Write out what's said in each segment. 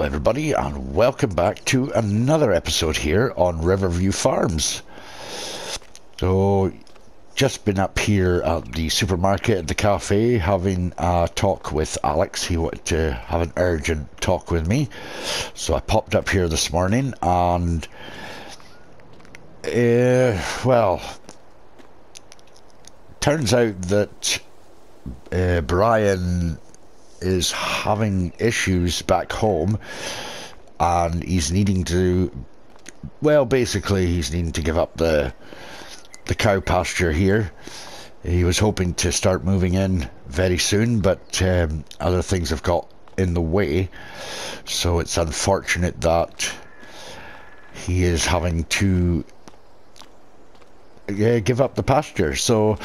everybody, and welcome back to another episode here on Riverview Farms. So, just been up here at the supermarket at the cafe having a talk with Alex. He wanted to have an urgent talk with me, so I popped up here this morning and well, turns out that Brian is having issues back home, and he's needing to, well, basically he's needing to give up the cow pasture here. He was hoping to start moving in very soon, but other things have got in the way, so it's unfortunate that he is having to give up the pasture. So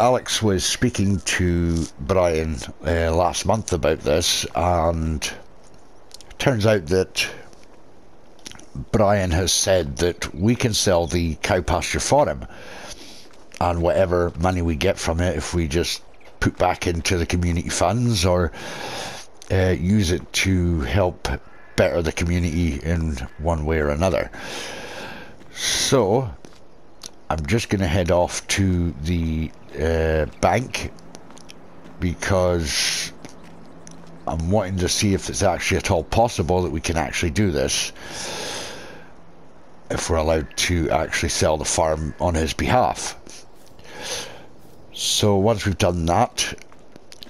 Alex was speaking to Brian last month about this, and it turns out that Brian has said that we can sell the cow pasture for him, and whatever money we get from it, if we just put back into the community funds or use it to help better the community in one way or another. So I'm just going to head off to the bank because I'm wanting to see if it's actually at all possible that we can actually do this, if we're allowed to actually sell the farm on his behalf. So once we've done that,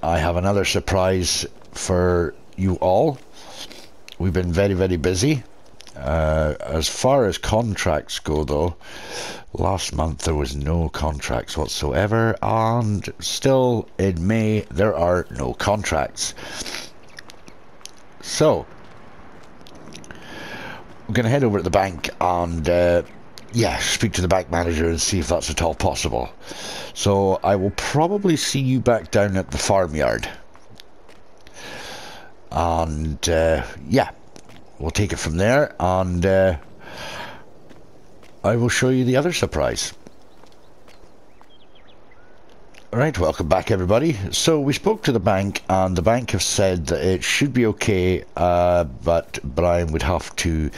I have another surprise for you all. We've been very, very busy. As far as contracts go though, last month there was no contracts whatsoever, and still in May there are no contracts. So we're going to head over to the bank and speak to the bank manager and see if that's at all possible. So I will probably see you back down at the farmyard, and we'll take it from there, and I will show you the other surprise. Alright, welcome back everybody. So we spoke to the bank, and the bank have said that it should be okay, but Brian would have to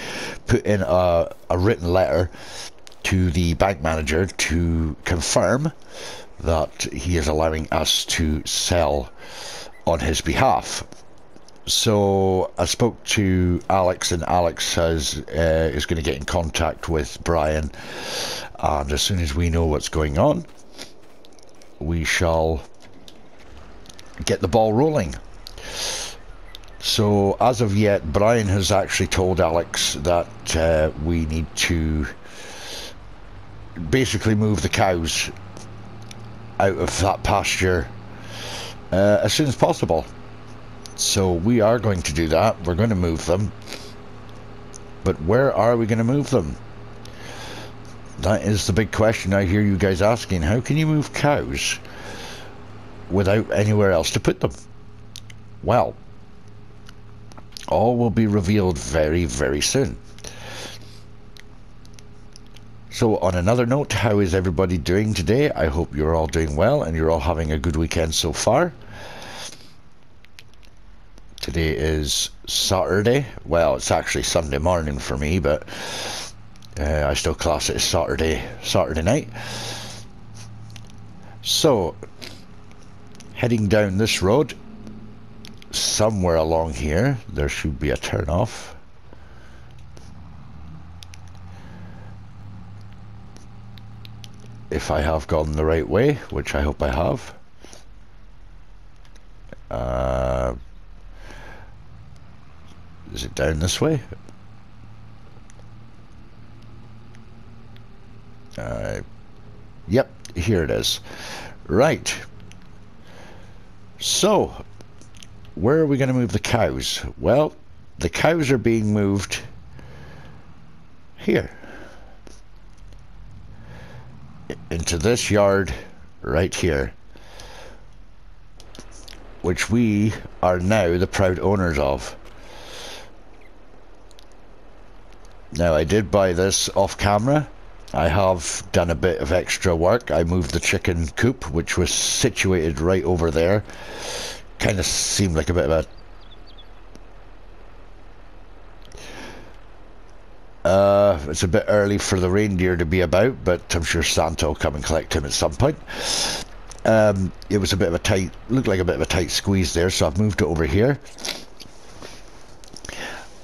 put in a written letter to the bank manager to confirm that he is allowing us to sell on his behalf. So I spoke to Alex, and Alex is going to get in contact with Brian, and as soon as we know what's going on, we shall get the ball rolling. So as of yet, Brian has actually told Alex that we need to basically move the cows out of that pasture as soon as possible. So we are going to do that. We're going to move them. But where are we going to move them? That is the big question I hear you guys asking. How can you move cows without anywhere else to put them? Well, all will be revealed very, very soon. So on another note, how is everybody doing today? I hope you're all doing well and you're all having a good weekend so far. Today is Saturday. Well, it's actually Sunday morning for me, but I still class it as Saturday night. So, heading down this road, somewhere along here, there should be a turn off. If I have gone the right way, which I hope I have. Is it down this way? Yep, here it is. Right. So, where are we going to move the cows? Well, the cows are being moved here. Into this yard right here, which we are now the proud owners of. Now, I did buy this off camera. I have done a bit of extra work. I moved the chicken coop, which was situated right over there. Kind of seemed like a bit of a It's a bit early for the reindeer to be about, but I'm sure Santa will come and collect him at some point. It was a bit of a tight, looked like a bit of a tight squeeze there, so I've moved it over here.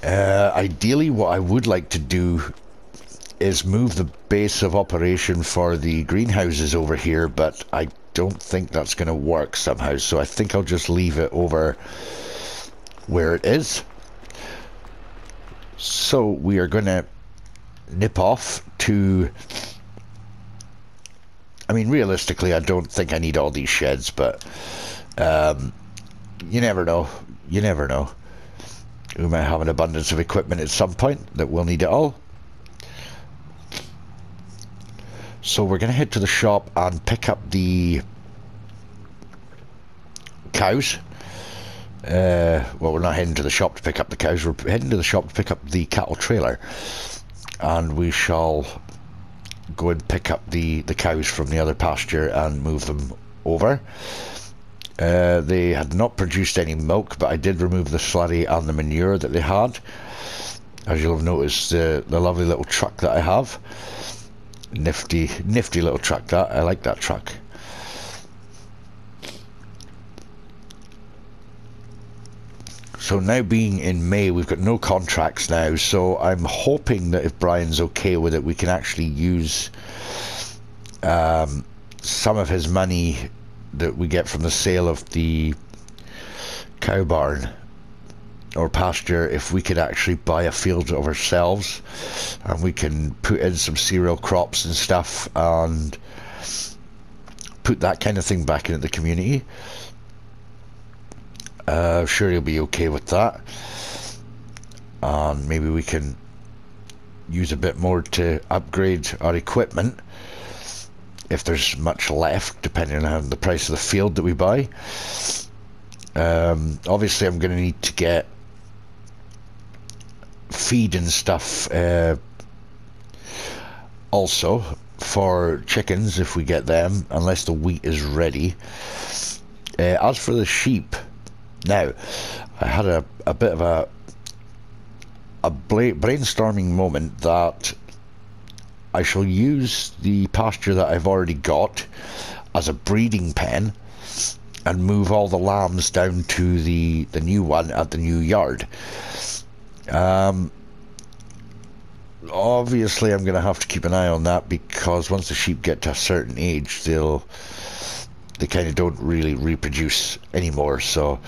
Ideally, what I would like to do is move the base of operation for the greenhouses over here, but I don't think that's going to work somehow, so I think I'll just leave it over where it is. So we are going to nip off to, I mean, realistically, I don't think I need all these sheds, but you never know. You never know. We might have an abundance of equipment at some point that we'll need it all. So we're going to head to the shop and pick up the cows. Well, we're not heading to the shop to pick up the cows. We're heading to the shop to pick up the cattle trailer. And we shall go and pick up the cows from the other pasture and move them over. They had not produced any milk, but I did remove the slurry and the manure that they had. As you'll have noticed, the lovely little truck that I have. Nifty little truck that. I like that truck. So now being in May, we've got no contracts now, so I'm hoping that if Brian's okay with it, we can actually use some of his money that we get from the sale of the cow barn or pasture, if we could actually buy a field of ourselves and we can put in some cereal crops and stuff and put that kind of thing back into the community. Sure, he'll be okay with that, and maybe we can use a bit more to upgrade our equipment if there's much left, depending on the price of the field that we buy. Obviously I'm going to need to get feed and stuff also for chickens if we get them, unless the wheat is ready. As for the sheep, now I had a bit of a brainstorming moment that I shall use the pasture that I've already got as a breeding pen and move all the lambs down to the new one at the new yard. Obviously I'm going to have to keep an eye on that, because once the sheep get to a certain age, they kind of don't really reproduce anymore, so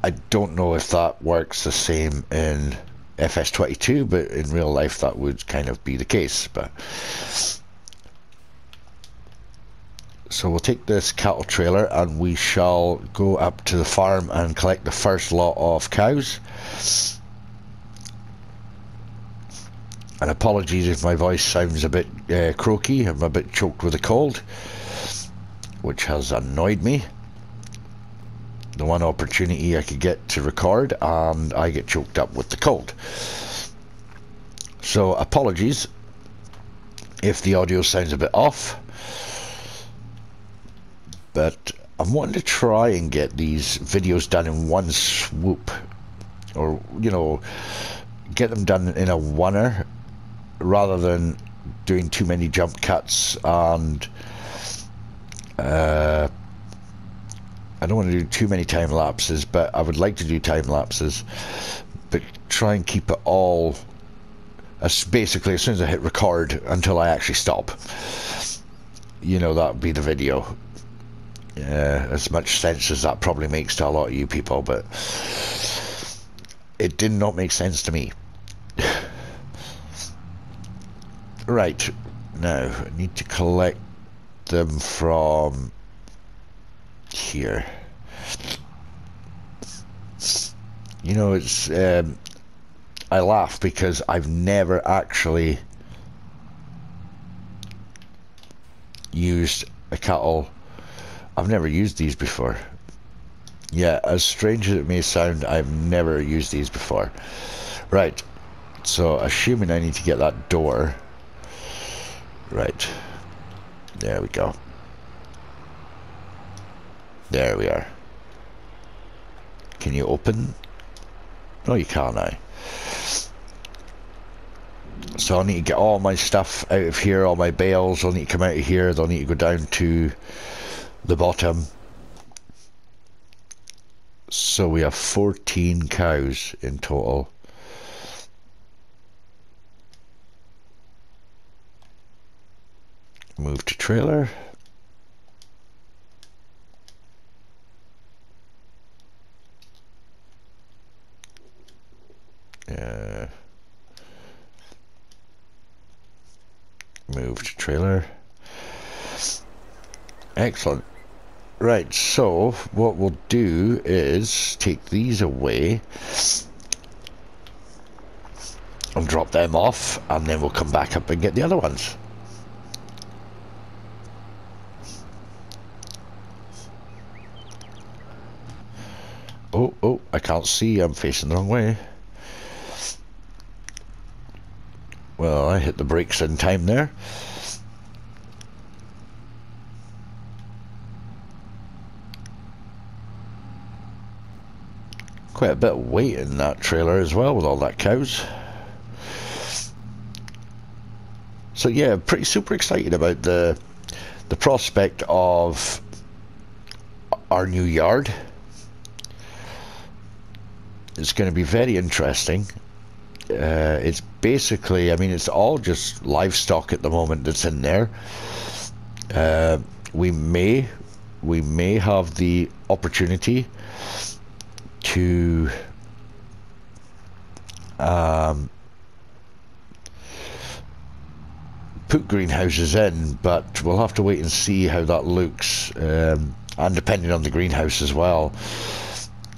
I don't know if that works the same in FS22, but in real life that would kind of be the case. But so we'll take this cattle trailer and we shall go up to the farm and collect the first lot of cows. And apologies if my voice sounds a bit croaky. I'm a bit choked with a cold, which has annoyed me. The one opportunity I could get to record, and I get choked up with the cold. So apologies if the audio sounds a bit off, but I'm wanting to try and get these videos done in one swoop, or you know, get them done in a oneer rather than doing too many jump cuts. And I don't want to do too many time lapses, but I would like to do time lapses, but try and keep it all as basically as soon as I hit record until I actually stop. You know, that would be the video. As much sense as that probably makes to a lot of you people, but it did not make sense to me. Right, now I need to collect them from here. You know, it's I laugh because I've never actually used a cattle. I've never used these before. Yeah, as strange as it may sound, I've never used these before. Right, so assuming I need to get that door. Right, there we go. There we are. Can you open? No, you can't now. So I'll need to get all my stuff out of here, all my bales. I'll need to come out of here. They'll need to go down to the bottom. So we have 14 cows in total. Move to trailer. Move to trailer. Excellent. Right, so what we'll do is take these away and drop them off, and then we'll come back up and get the other ones. Oh, I can't see, I'm facing the wrong way. Well, I hit the brakes in time there. Quite a bit of weight in that trailer as well with all that cows. So yeah, pretty super excited about the prospect of our new yard. It's going to be very interesting. It's basically, I mean, it's all just livestock at the moment that's in there. We may have the opportunity to put greenhouses in, but we'll have to wait and see how that looks, and depending on the greenhouse as well.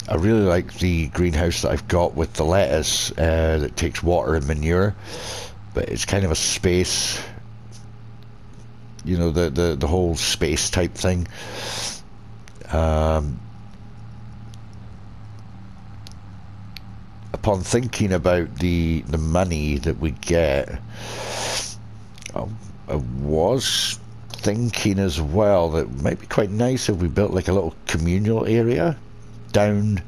I really like the greenhouse that I've got with the lettuce that takes water and manure, but it's kind of a space, you know, the whole space type thing. Upon thinking about the money that we get, I was thinking as well that it might be quite nice if we built like a little communal area down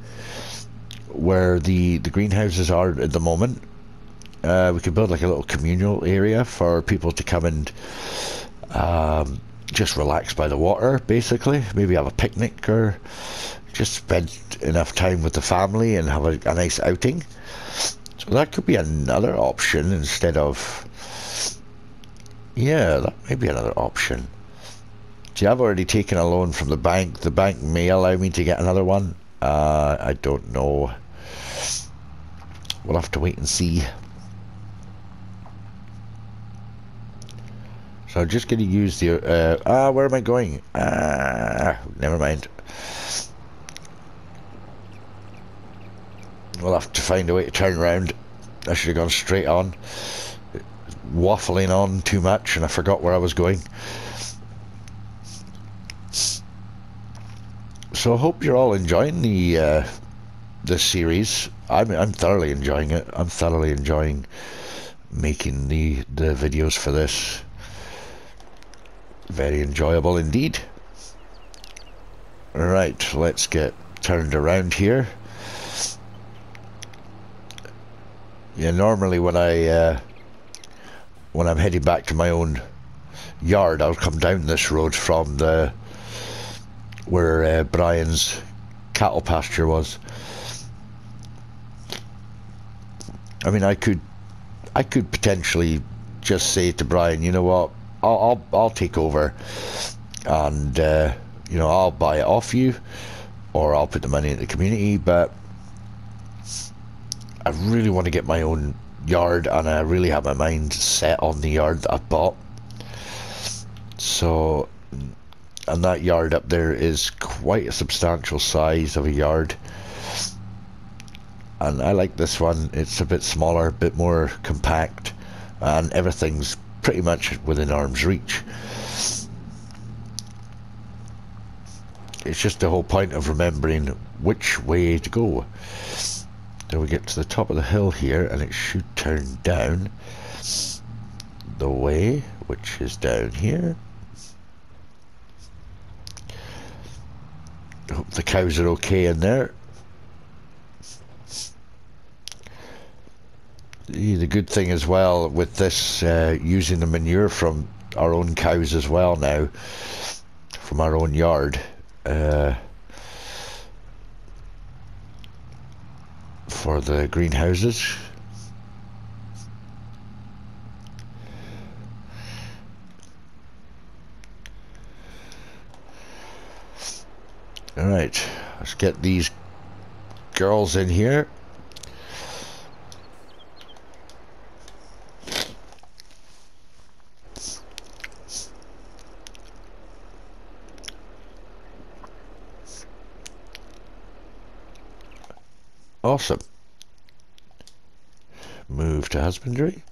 where the greenhouses are at the moment. We could build like a little communal area for people to come and just relax by the water, basically. Maybe have a picnic or just spend enough time with the family and have a nice outing. So that could be another option instead of... Yeah, that may be another option. See, I've already taken a loan from the bank. The bank may allow me to get another one. I don't know. We'll have to wait and see. So I'm just going to use the... where am I going? Never mind. We'll have to find a way to turn around. I should have gone straight on. Waffling on too much and I forgot where I was going. So I hope you're all enjoying this series. I'm thoroughly enjoying it. I'm thoroughly enjoying making the videos for this. Very enjoyable indeed. Right, let's get turned around here. Yeah, normally when I'm heading back to my own yard, I'll come down this road from where Brian's cattle pasture was. I mean, I could potentially just say to Brian, you know what, I'll take over, and you know, I'll buy it off you, or I'll put the money in the community. But I really want to get my own yard, and I really have my mind set on the yard that I've bought. So, and that yard up there is quite a substantial size of a yard, and I like this one. It's a bit smaller, a bit more compact, and everything's pretty much within arm's reach. It's just the whole point of remembering which way to go. Then we get to the top of the hill here, and it should turn down the way, which is down here. I hope the cows are okay in there. The good thing as well with this, using the manure from our own cows as well now, from our own yard, for the greenhouses. Alright, let's get these girls in here. Awesome. Move to husbandry.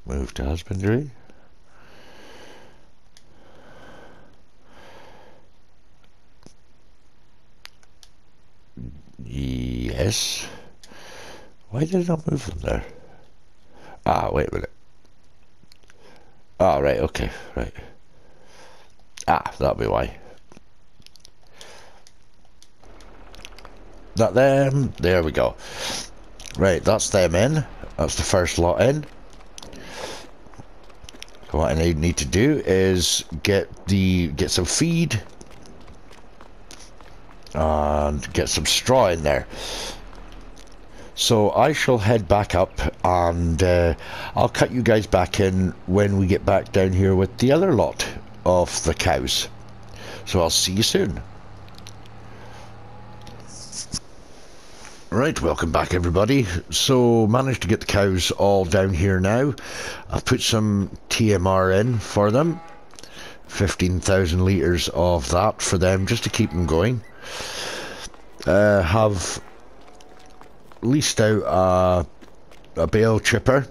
Move to husbandry. Yes. Why did I not move them there? Ah, wait a minute. Ah, right, okay, right. Ah, that'll be why. That them. There we go. Right, that's them in. That's the first lot in. What I need to do is get some feed and get some straw in there. So I shall head back up, and I'll cut you guys back in when we get back down here with the other lot of the cows. So I'll see you soon. Right, welcome back everybody. So managed to get the cows all down here now. I've put some TMR in for them, 15,000 litres of that for them, just to keep them going. Have leased out a bale chipper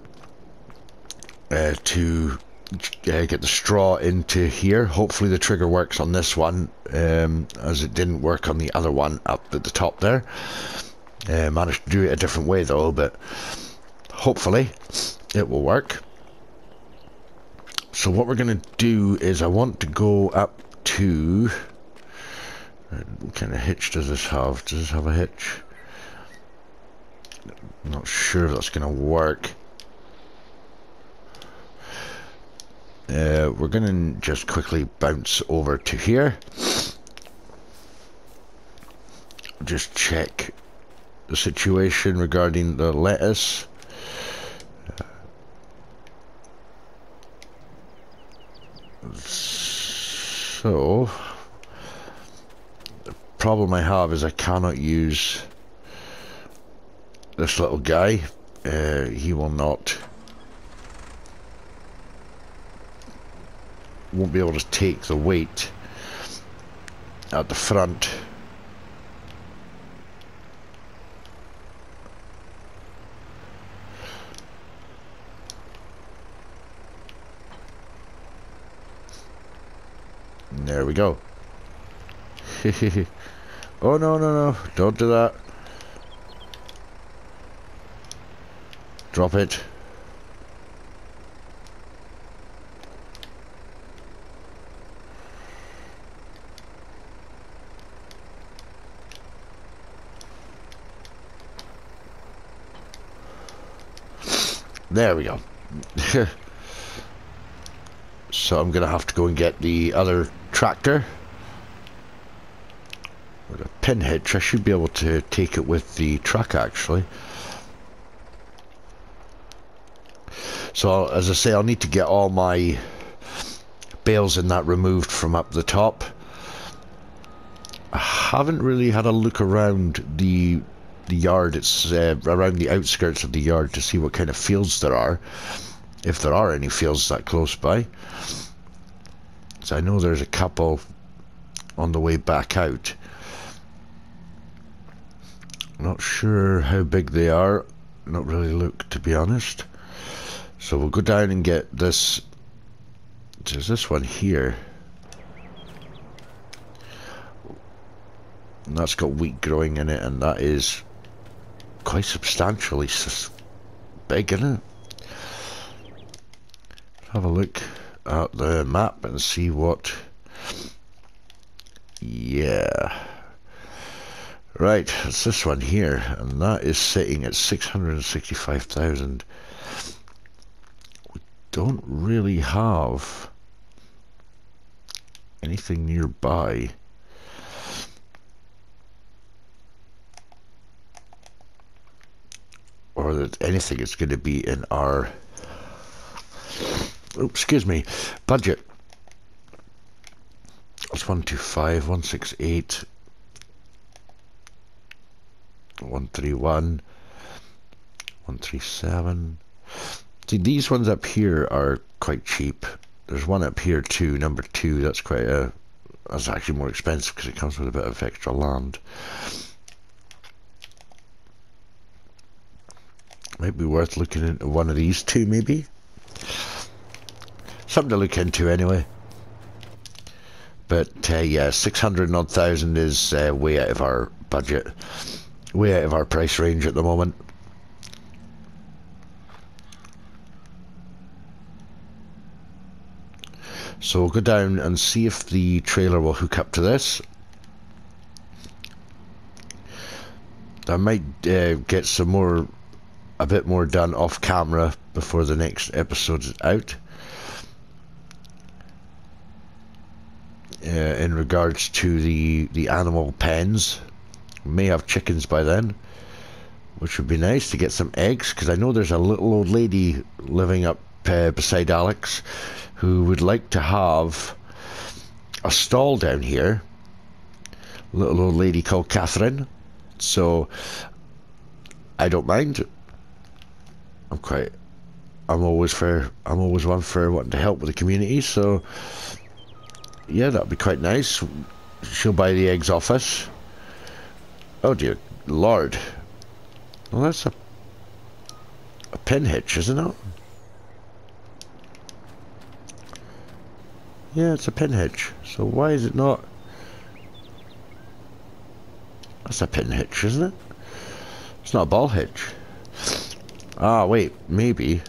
to get the straw into here. Hopefully the trigger works on this one, as it didn't work on the other one up at the top there. Managed to do it a different way though, but hopefully it will work. So what we're going to do is I want to go up to... What kind of hitch does this have? Does this have a hitch? I'm not sure if that's going to work. We're going to just quickly bounce over to here. Just check the situation regarding the lettuce. So the problem I have is I cannot use this little guy. He won't be able to take the weight at the front. There we go. Oh no, don't do that. Drop it. There we go. So I'm gonna have to go and get the other tractor with a pin hitch. I should be able to take it with the truck actually. So as I say, I'll need to get all my bales in that removed from up the top. I haven't really had a look around the yard. It's around the outskirts of the yard to see what kind of fields there are, if there are any fields that close by. So I know there's a couple on the way back out. Not sure how big they are. Not really looked, to be honest. So we'll go down and get this. There's this one here. And that's got wheat growing in it, and that is quite substantially big, isn't it? Have a look at the map and see what... Yeah. Right, it's this one here, and that is sitting at 665,000. We don't really have anything nearby. Or that anything is going to be in our, excuse me, budget. That's 125, 168, 131, 137. See, these ones up here are quite cheap. There's one up here too, number 2. That's that's actually more expensive because it comes with a bit of extra land. Might be worth looking into one of these two, maybe. Something to look into anyway. But yeah, 600 odd thousand is way out of our budget, way out of our price range at the moment. So we'll go down and see if the trailer will hook up to this. I might get a bit more done off camera before the next episode is out. In regards to the animal pens, we may have chickens by then, which would be nice to get some eggs, because I know there's a little old lady living up beside Alex who would like to have a stall down here. Little old lady called Catherine. So I don't mind. I'm always one for wanting to help with the community, so yeah, that'd be quite nice. She'll buy the eggs off us. Oh dear Lord. Well, that's a pin hitch, isn't it? Yeah, it's a pin hitch. So why is it not? That's a pin hitch, isn't it? It's not a ball hitch. Ah, wait, maybe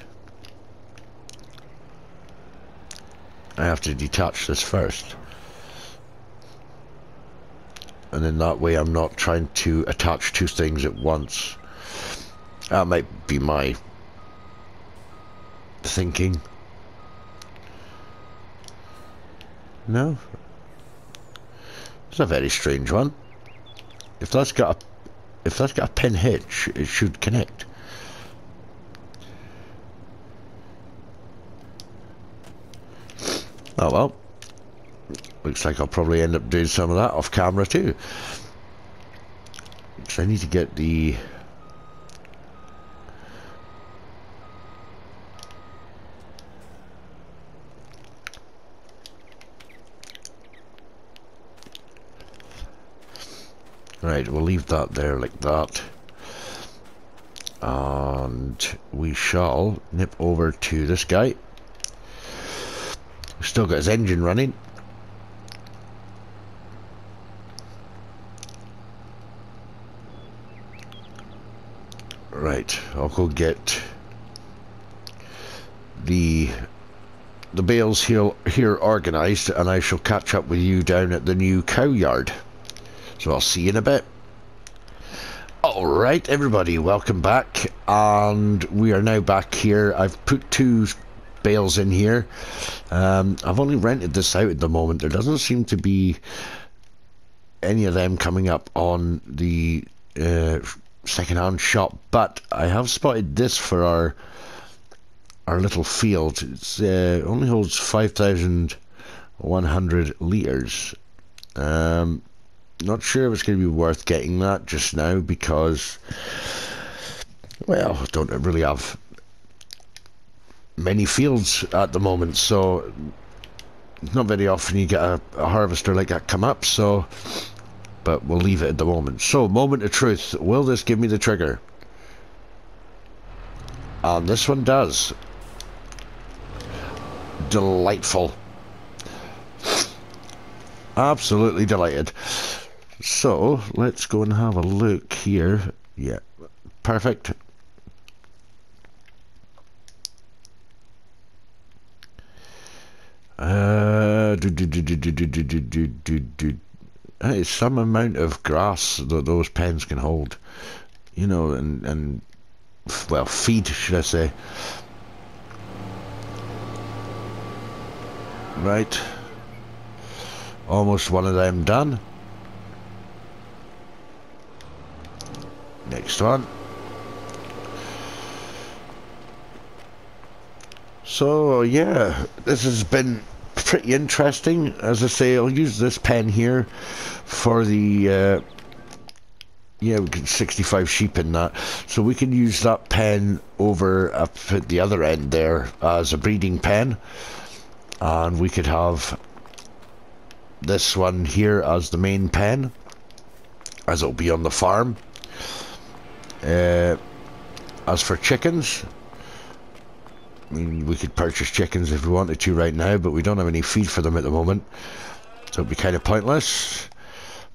I have to detach this first, and then that way I'm not trying to attach two things at once. That might be my thinking. No, it's a very strange one. If that's got a pin hitch, it should connect. Oh well, looks like I'll probably end up doing some of that off camera too. So I need to get the right, we'll leave that there like that, and we shall nip over to this guy. Still got his engine running. Right, I'll go get the bales here organised, and I shall catch up with you down at the new cow yard. So I'll see you in a bit. Alright everybody, welcome back, and we are now back here. I've put 2 bales in here. I've only rented this out at the moment. There doesn't seem to be any of them coming up on the second-hand shop, but I have spotted this for our little field. It's only holds 5,100 litres. Not sure if it's going to be worth getting that just now, because, well, I don't really have many fields at the moment, so not very often you get a harvester like that come up, so, but we'll leave it at the moment. So, moment of truth, will this give me the trigger? And this one does. Delightful. Absolutely delighted. So, let's go and have a look here. Yeah, perfect. It's some amount of grass that those pens can hold, you know, and well, feed, should I say. Right, almost one of them done. Next one. So yeah, this has been pretty interesting. As I say, I'll use this pen here for the yeah, we get 65 sheep in that, so we can use that pen over up at the other end there as a breeding pen, and we could have this one here as the main pen, as it'll be on the farm. As for chickens, I mean, we could purchase chickens if we wanted to right now, but we don't have any feed for them at the moment, so it'd be kind of pointless.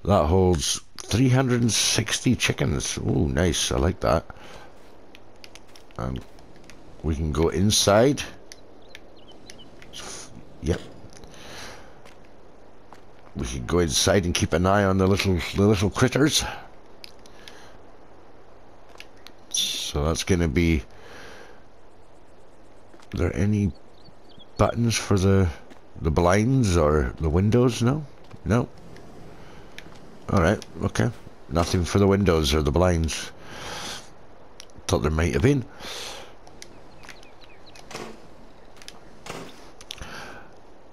That holds 360 chickens. Oh, nice. I like that. And we can go inside. Yep. We can go inside and keep an eye on the little critters. So that's going to be... Are there any buttons for the blinds or the windows? No? No. Alright, okay. Nothing for the windows or the blinds. Thought there might have been.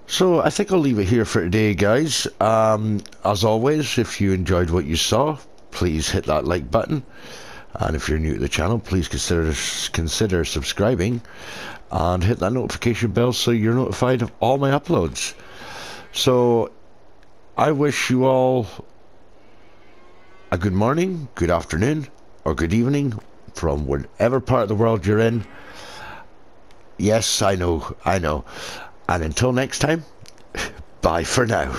So I think I'll leave it here for today, guys. As always, if you enjoyed what you saw, please hit that like button. And if you're new to the channel, please consider subscribing and hit that notification bell so you're notified of all my uploads. So I wish you all a good morning, good afternoon, or good evening from whatever part of the world you're in. Yes, I know. And until next time, bye for now.